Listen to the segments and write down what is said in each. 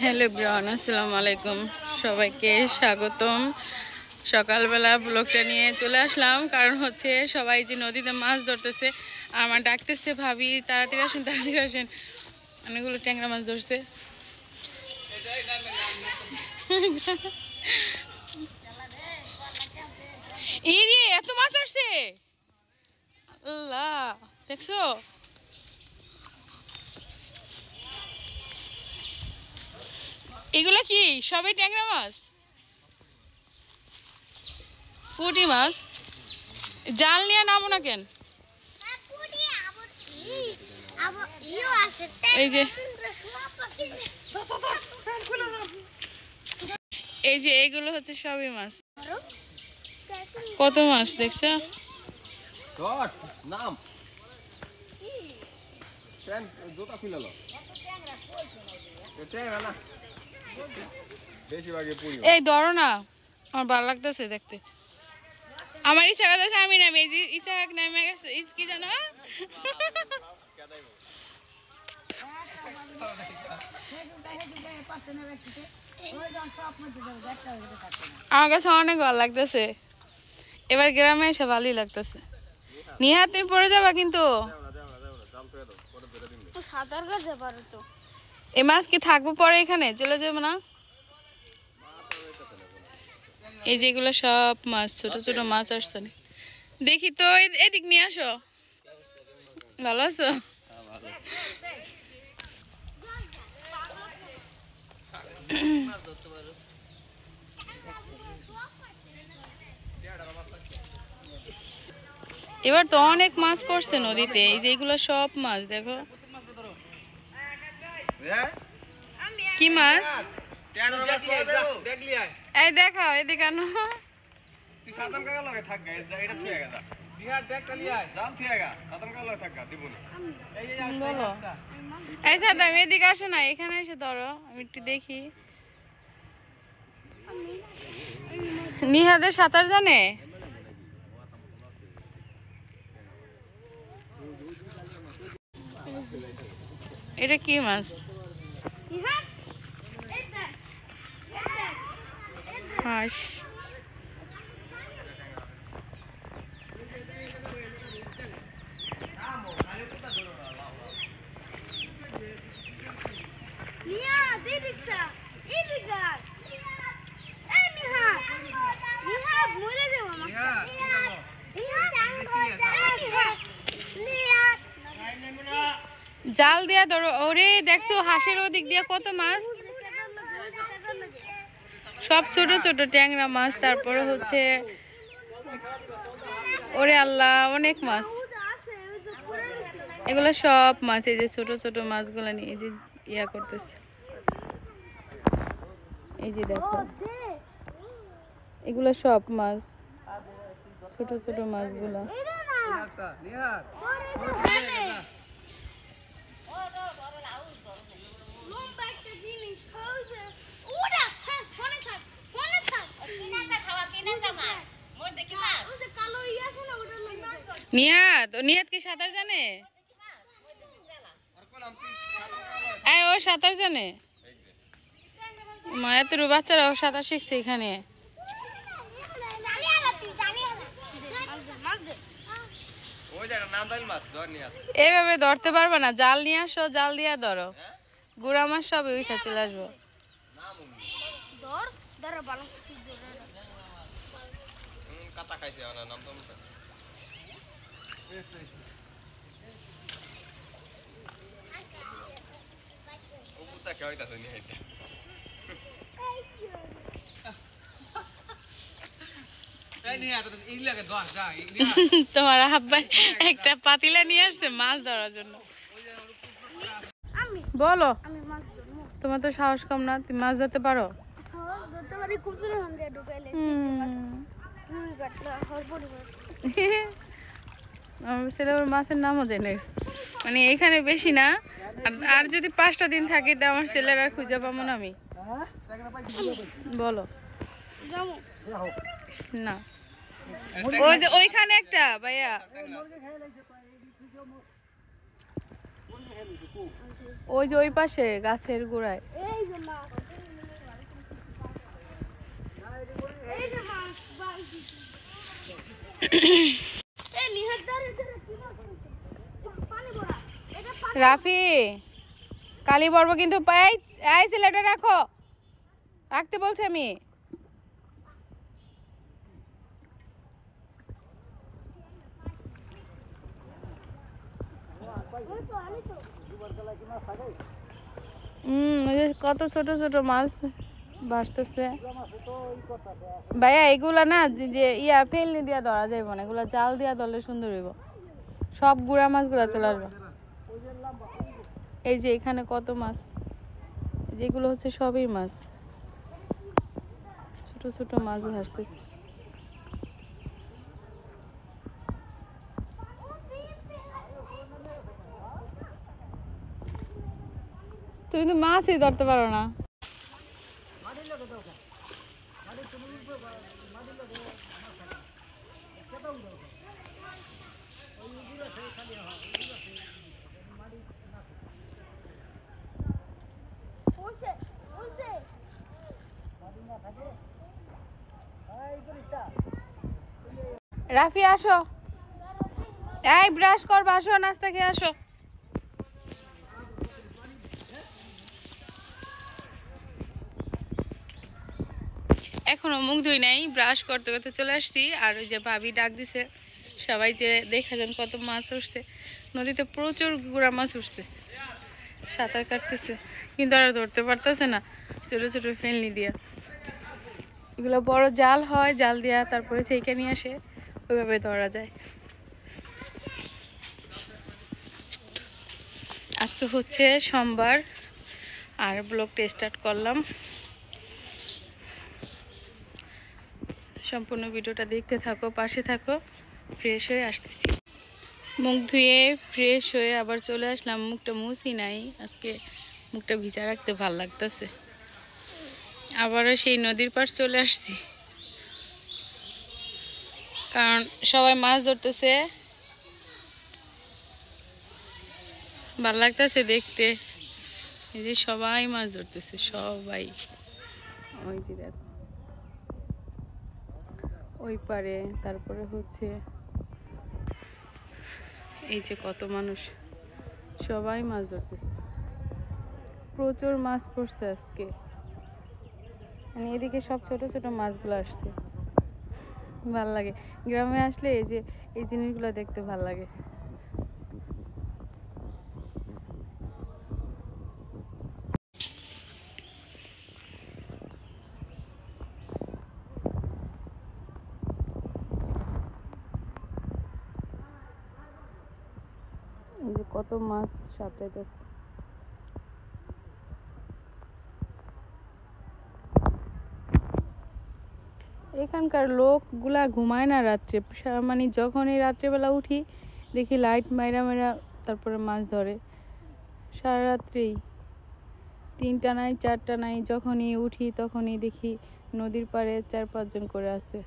Hello everyone, আসসালামু আলাইকুম। সবাইকে স্বাগতম। সকালবেলা ব্লগটা নিয়ে চলে আসলাম, কারণ হচ্ছে সবাই যে নদীতে মাছ ধরতেছে, আমার ডাকতেছে ভাবি তাড়াতাড়ি আসেন তাড়াতাড়ি আসেন। অনেকগুলো ট্যাংরা মাছ ধরছে। এই রে, এত মাছ আসছে, আল্লাহ দেখছো? এগুলো কি সবই ট্যাংরা মাছ? পুঁটি মাছ? জাল নিয়ে নামো না কেন? এই যে এইগুলো হচ্ছে সবই মাছ। কত মাছ দেখছো? এই ধরো না, আমার ভালো লাগতেছে দেখতে। আমার ইচ্ছা করতেছে আমি নামি, এই যে ইচ্ছা নামে গেছে। কি জানো, আমার কাছে অনেক ভালো লাগতেছে। এবার গ্রামে এসে ভালোই লাগতেছে। নিহা তুমি পড়ে যাবা কিন্তু। এই মাছ কি থাকবো পরে এখানে, চলে যাবো না? এই যেগুলো সব মাছ, ছোট ছোট মাছ আসছে। দেখি তো, এদিক নিয়ে আসো। ভালো আছো? এবার তো অনেক মাছ পড়ছে নদীতে। এই যে এগুলো সব মাছ, দেখো কি মাছ। এই দেখাও, এদিকে আনো। এই সাদাম, এদিকে আসো না, এখানে এসে ধরো, আমি একটু দেখি। নিহাদের সাঁতার জানে? এটা কি মাছ? হাঁস। জাল দিয়া ধরো। ওরে দেখছো, হাঁসের ওদিক দিয়ে কত মাছ, সব ছোট ছোট ট্যাংরা মাছ। তারপরে হচ্ছে, ওরে আল্লাহ, অনেক মাছ। এগুলো সব মাছ, এই যে ছোট ছোট মাছগুলো নিয়ে যে ইয়া করতেছে। এই যে দেখো, এগুলো সব মাছ, ছোট ছোট মাছগুলো। নিহাত, নিহাত কি সাঁতার জানে? ও সাঁতার জানে? এত বাচ্চারাও সাঁতার শিখছে এখানে। এইভাবে ধরতে পারবে না, জাল নিয়ে আসো, জাল দিয়ে ধরো। গুড়া মাছ সব উঠে চলে আসবো। তোমার আব্বা একটা পাতিলা নিয়ে আসছে মাছ ধরার জন্য। বলো, তোমার তো সাহস কম না, তুমি মাছ ধরতে পারো? আমার ছেলে ওর মাছের নামও জেনে গেছে। মানে এইখানে বেশি না, আর যদি 5টা দিন থাকি তা আমার ছেলের আর খুঁজে পাবো না আমি। বলো না, ওই যে ওইখানে একটা ভাইয়া, ওই যে ওই পাশে গাছের গোড়ায়। রাফি কালি বর্ব কিন্তু এই ছেলেটা রাখো, রাখতে বলছি আমি। কত ছোট ছোট মাছ ভাসতেছে ভাইয়া। এগুলা না যে ইয়া ফেলনি দিয়া ধরা যাইব না, এগুলা জাল দিয়া ধরলে সুন্দর হইব। সব গুড়া মাছগুলা চলে আসবে। এই যে এখানে কত মাছ, যেগুলো হচ্ছে সবই মাছ, ছোট ছোট মাছ ভাসতেছে। তুমি তো মাছই ধরতে পারো না। রাফি আসো, এই ব্রাশ করবা, আসো নাস্তা খেয়ে আসো। এখনো মুখ ধুই নাই, ব্রাশ করতে করতে চলে আসছি। আর ওই যে ভাবি ডাক দিছে সবাই যে দেখা যান কত মাছ উঠছে নদীতে, প্রচুর গুড়া মাছ উঠছে। সাঁতার কাটতেছে কিন্তু আর ধরতে পারতেছে না, ছোট ছোট ফেলনি দিয়া। এগুলো বড় জাল হয়, জাল দিয়া তারপরে সেইকে নিয়ে আসে, ওইভাবে ধরা যায়। আজকে হচ্ছে সোমবার আর ব্লগটা স্টার্ট করলাম। সম্পূর্ণ ভিডিওটা দেখতে থাকো, পাশে থাকো। ফ্রেশ হয়ে আসতেছি, মুখ ধুয়ে ফ্রেশ হয়ে আবার চলে আসলাম। মুখটা মুছি নাই, আজকে মুখটা ভিজা রাখতে ভাল লাগতেছে। আবারও সেই নদীর পাড় চলে আসছি, কারণ সবাই মাছ ধরতেছে, ভাল লাগতেছে দেখতে। এই যে সবাই মাছ ধরতেছে, সবাই। ওই যে দেখো ওই পারে, তারপরে হচ্ছে এই যে কত মানুষ, সবাই মাছ ধরতেছে। প্রচুর মাছ পড়ছে আজকে, মানে এদিকে সব ছোট ছোট মাছগুলো আসছে। ভাল লাগে গ্রামে আসলে, এই যে এই জিনিসগুলো দেখতে ভাল লাগে। এই যে কত মাছ সাঁতরাইতেছে। এখানকার লোকগুলা ঘুমায় না রাত্রে, মানে যখনই রাত্রেবেলা উঠি দেখি লাইট মাইরা মাইরা তারপরে মাছ ধরে। সারা রাত্রেই 3টা নাই 4টা নাই, যখনই উঠি তখনই দেখি নদীর পাড়ে 4-5 জন করে আছে।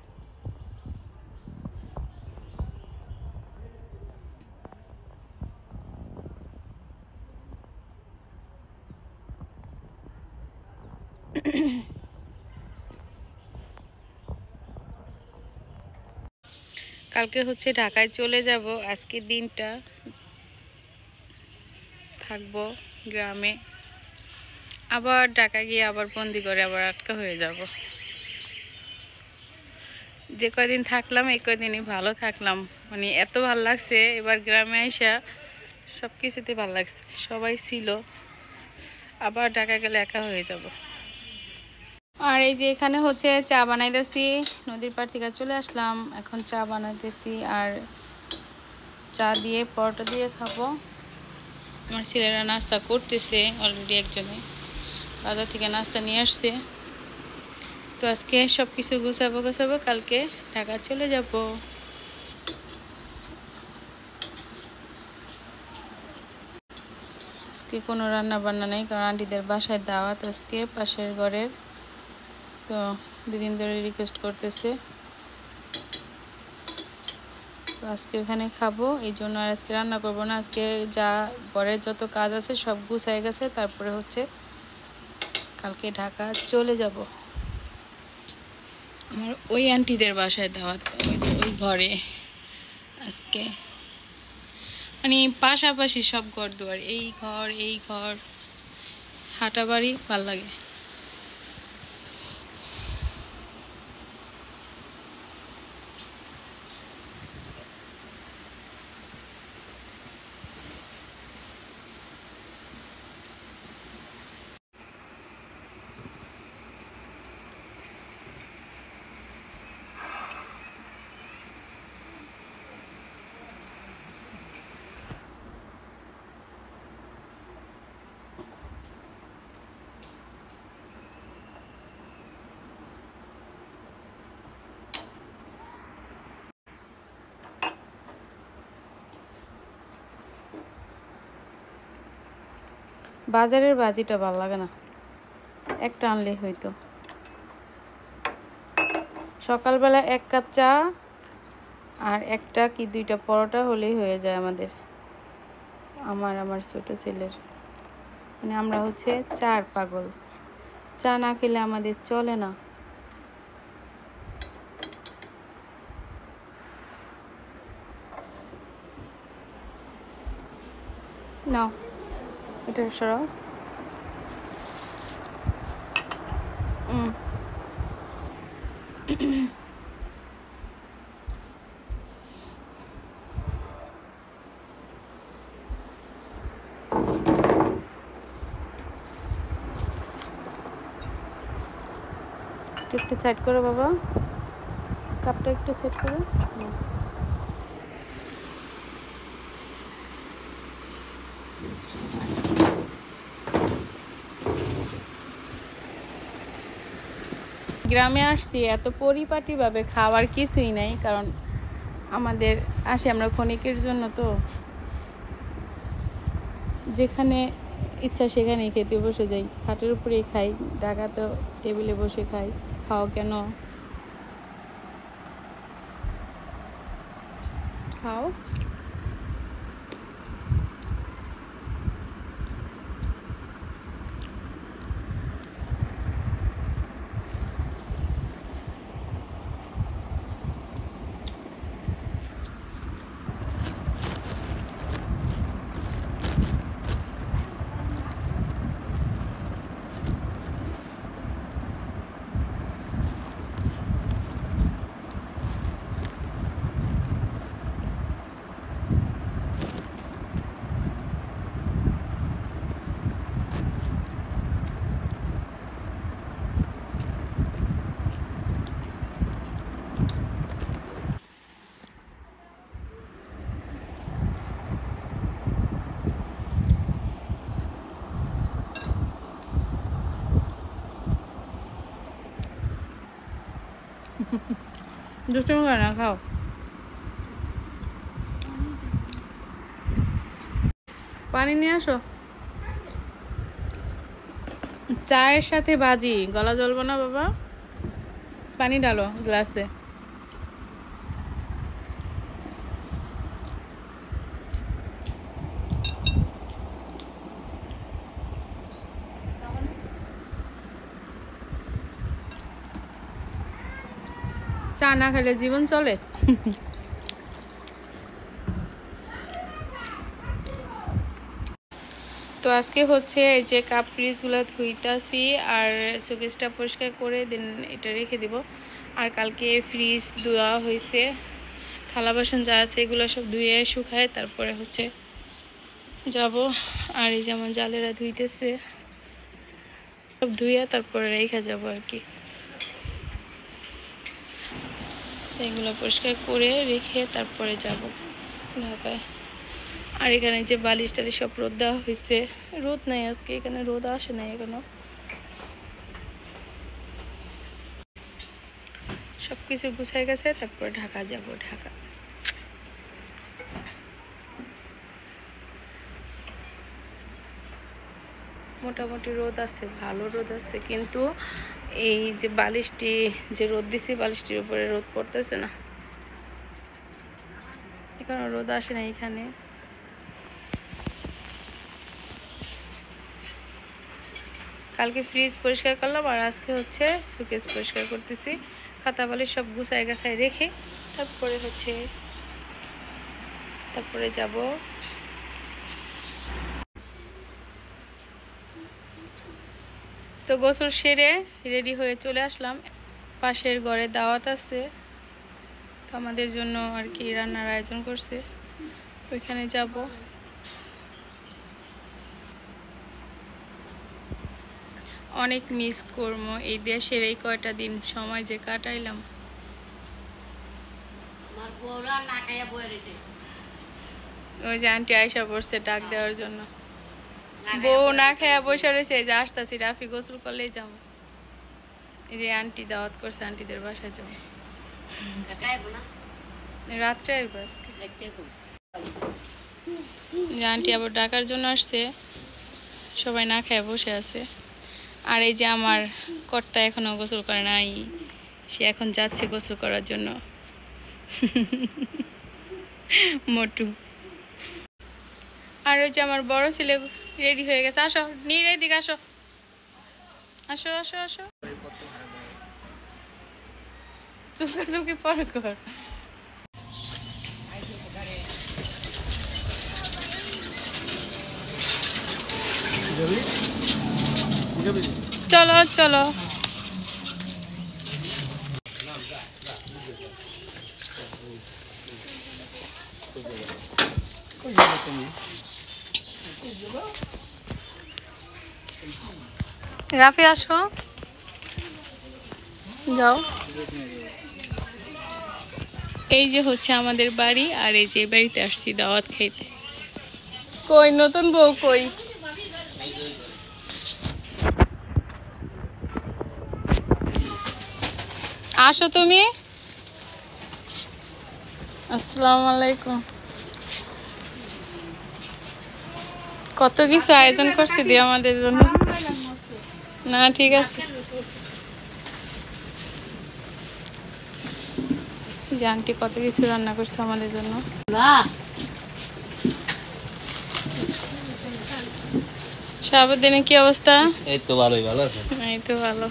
কালকে হচ্ছে ঢাকায় চলে যাব, আজকে দিনটা থাকবো গ্রামে। আবার ঢাকা গিয়ে আবার বন্দি করে আবার আটকা হয়ে যাব। যে কয়দিন থাকলাম এই কয়দিনই ভালো থাকলাম, মানে এত ভালো লাগছে। এবার গ্রামে আইসা সব কিছুতে ভালো লাগছে, সবাই ছিল। আবার ঢাকা গেলে একা হয়ে যাব। আর এই যে এখানে হচ্ছে চা বানাইতেছি, নদীর পাড় থেকে চলে আসলাম, এখন চা বানাইতেছি। আর চা দিয়ে পরোটা দিয়ে খাবো। আমার ছেলেরা নাস্তা করতেছে অলরেডি, একজনে বাজার থেকে নাস্তা নিয়ে আসছে। তো আজকে সব কিছু গুছাবো, কালকে ঢাকা চলে যাব। আজকে কোনো রান্না বান্না নেই, কারণ আন্টিদের বাসায় দাওয়াত আজকে পাশের ঘরের। তো 2 দিন ধরে রিকোয়েস্ট করতেছে, তো আজকে ওখানে খাবো, এই জন্য আর আজকে রান্না করবো না। আজকে যা ঘরের যত কাজ আছে সব গুছায় গেছে, তারপরে হচ্ছে কালকে ঢাকা চলে যাব। আমার ওই আন্টিদের বাসায় দাওয়াত, ওই ঘরে আজকে, মানে পাশাপাশি সব ঘর দুয়ার, এই ঘর হাঁটা বাড়ি, ভাল লাগে। বাজারের বাজিটা ভালো লাগে না, একটা আনলে হইতো। সকালবেলা 1 কাপ চা আর একটা কি 2টা পরোটা হলেই হয়ে যায় আমাদের, আমার ছোট ছেলের। মানে আমরা হচ্ছে চার পাগল, চা না খেলে আমাদের চলে না। নাও এটা সরাও। একটু সাইড করো বাবা, কাপটা একটু সেট করো। গ্রামে আসছি, এত পরিপাটিভাবে খাওয়ার কিছুই নাই, কারণ আমাদের আসে আমরা ক্ষণিকের জন্য, তো যেখানে ইচ্ছা সেখানেই খেতে বসে যাই, খাটের উপরেই খাই, ঢাকা তো টেবিলে বসে খাই। খাও কেন, খাও। দুষ্টুমি করে না, খাও। পানি নিয়ে আসো। চায়ের সাথে ভাজি, গলা জ্বলবো না বাবা। পানি ডালো গ্লাসে। চা না খেলে জীবন চলে? তো আজকে হচ্ছে এই যে কাপ পিসগুলো ধুইতাছি আর শোকেসটা পরিষ্কার করে দেন এটা রেখে দিব। আর কালকে ফ্রিজ ধোয়া হয়েছে, থালা বাসন যা আছে এগুলো সব ধুয়ে শুকায় তারপরে হচ্ছে যাব। আর এই যেমন জালেরা ধুইতেছে, সব ধুইয়া তারপরে রেখে যাব আর কি। এগুলো পরিষ্কার করে রেখে তারপরে যাব ঢাকায়। আর এখানে যে বালিশ টালিশ সব রোদ দেওয়া হয়েছে, রোদ নাই আজকে, এখানে রোদ আসে নাই এখনো। সবকিছু গুছাই গেছে, তারপরে ঢাকা যাব। ঢাকা মোটামুটি রোদ আছে, ভালো রোদ আছে, কিন্তু এই যে বালিশটি যে রোদ দিছে বালিশটির উপরে রোদ পড়তেছে না, এখানে রোদ আসে না এখানে। কালকে ফ্রিজ পরিষ্কার করলাম আর আজকে হচ্ছে শোকেস পরিষ্কার করতেছি। খাতা বালিশ সব গুছাই গাছাই রেখে তারপরে যাব। তো গোসল সেরে রেডি হয়ে চলে আসলাম। পাশের ঘরে দাওয়াত আছে, তো আমাদের জন্য আর কি রান্নার আয়োজন করছে, ওইখানে যাব। অনেক মিস করবো এই দেশের এই কয়টা দিন সময় যে কাটাইলাম। ওই যে আন্টি আয়সা পড়ছে ডাক দেওয়ার জন্য, বউ না খাইয়া বসে রয়েছে, এই যে আসতেছি, রাফি গোসল করলেই যাবো। এই যে আন্টি দাওয়াত করছে, আন্টিদের বাসায় যাবো, রাত্রে আসবো আজকে। যে আন্টি আবার ডাকার জন্য আসছে, সবাই না খাইয়া বসে আছে। আর এই যে আমার কর্তা এখনো গোসল করে নাই, সে এখন যাচ্ছে গোসল করার জন্য। মোটু। আর ওই যে আমার বড় ছেলে রেডি হয়ে গেছে। আসো নীর, এইদিকে আসো, আসো আসো আসো, চুলকি পরে কর। চলো চলো। রাফি আসো, যাও। এই যে হচ্ছে আমাদের বাড়ি, আর এই যে বাড়িতে আসছি দাওয়াত খাইতে। কই নতুন বউ কই? আসো তুমি। আসসালামু আলাইকুম। কত কিছু আয়োজন করছি দিয়ে আমাদের জন্য। না ঠিক আছে, যে আন্টি কত কিছু রান্না করছে আমাদের জন্য। শাহাবুদ্দিনের কি অবস্থা? এই তো ভালোই, ভালো আছে। এই তো ভালো।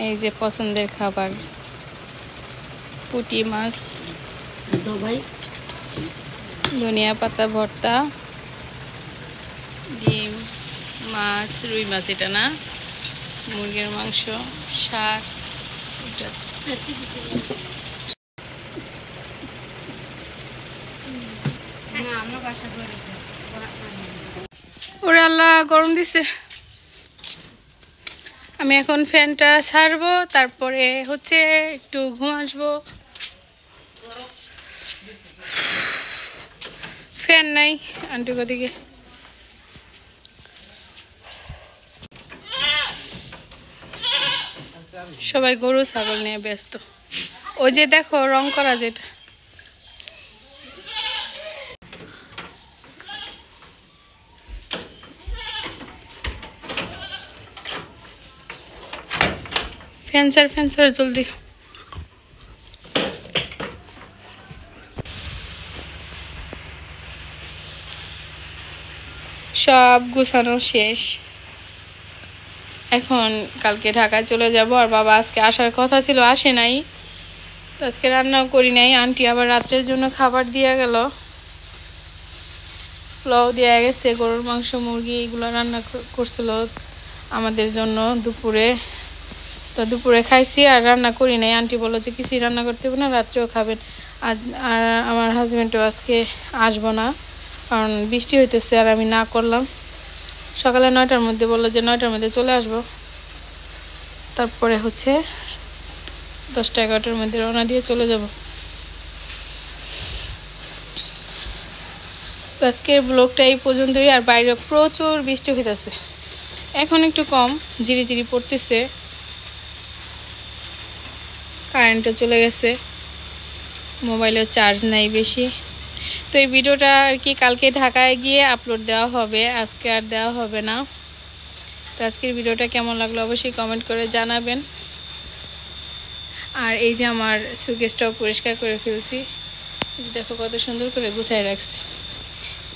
এই যে পছন্দের খাবার, পুঁটি মাছ, ধনিয়া পাতা ভর্তা, ডিম, মাছ, রুই মাছ, এটা না, মুরগির মাংস, শাক, এটা ওরে আল্লাহ গরম দিছে। আমি এখন ফ্যানটা ছাড়বো, তারপরে হচ্ছে একটু ঘুম আসবো। ফ্যান নাই আন্টি ওদিকে। সবাই গরু ছাগল নিয়ে ব্যস্ত। ওই যে দেখো রং করা যেটা, ফ্যান্সার ফ্যান্সার জলদি। সব গুছানো শেষ, এখন কালকে ঢাকায় চলে যাব। আর বাবা আজকে আসার কথা ছিল, আসে নাই, তো আজকে রান্নাও করি নাই। আন্টি আবার রাত্রের জন্য খাবার দিয়ে গেল, পোলাও দেওয়া গেছে, গরুর মাংস, মুরগি, এগুলো রান্না করছিল আমাদের জন্য দুপুরে। তো দুপুরে খাইছি, আর রান্না করি নাই। আন্টি বললো যে কিছুই রান্না করতে হবে না, রাত্রেও খাবেন। আর আমার হাজব্যান্ডও আজকে আসবো না, কারণ বৃষ্টি হইতেছে। আর আমি না করলাম, সকালে 9টার মধ্যে বললো যে 9টার মধ্যে চলে আসবো, তারপরে হচ্ছে 10টা 11টার মধ্যে রওনা দিয়ে চলে যাব। তো আজকের ব্লগটা এই পর্যন্তই। আর বাইরে প্রচুর বৃষ্টি হইতেছে, এখন একটু কম, ঝিরিঝিরি পড়তেছে। কারেন্টও চলে গেছে, মোবাইলেও চার্জ নাই বেশি। তো এই ভিডিওটা আর কি কালকে ঢাকায় গিয়ে আপলোড দেওয়া হবে, আজকে আর দেওয়া হবে না। তো আজকের ভিডিওটা কেমন লাগলো অবশ্যই কমেন্ট করে জানাবেন। আর এই যে আমার সুকেসটাও পরিষ্কার করে ফেলছি, দেখো কত সুন্দর করে গুছাই রাখছি।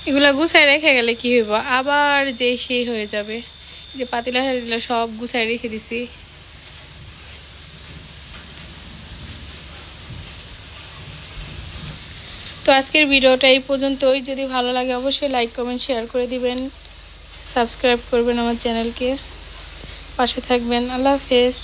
এগুলা গুছাই রেখে গেলে কি হইব, আবার যে সেই হয়ে যাবে। যে পাতিলা টাতিলা সব গুছাই রেখে দিছি। তো আজকের ভিডিওটা এই পর্যন্তই। যদি ভালো লাগে অবশ্যই লাইক কমেন্ট শেয়ার করে দিবেন, সাবস্ক্রাইব করবেন আমার চ্যানেলকে, পাশে থাকবেন। আল্লাহ হাফেজ।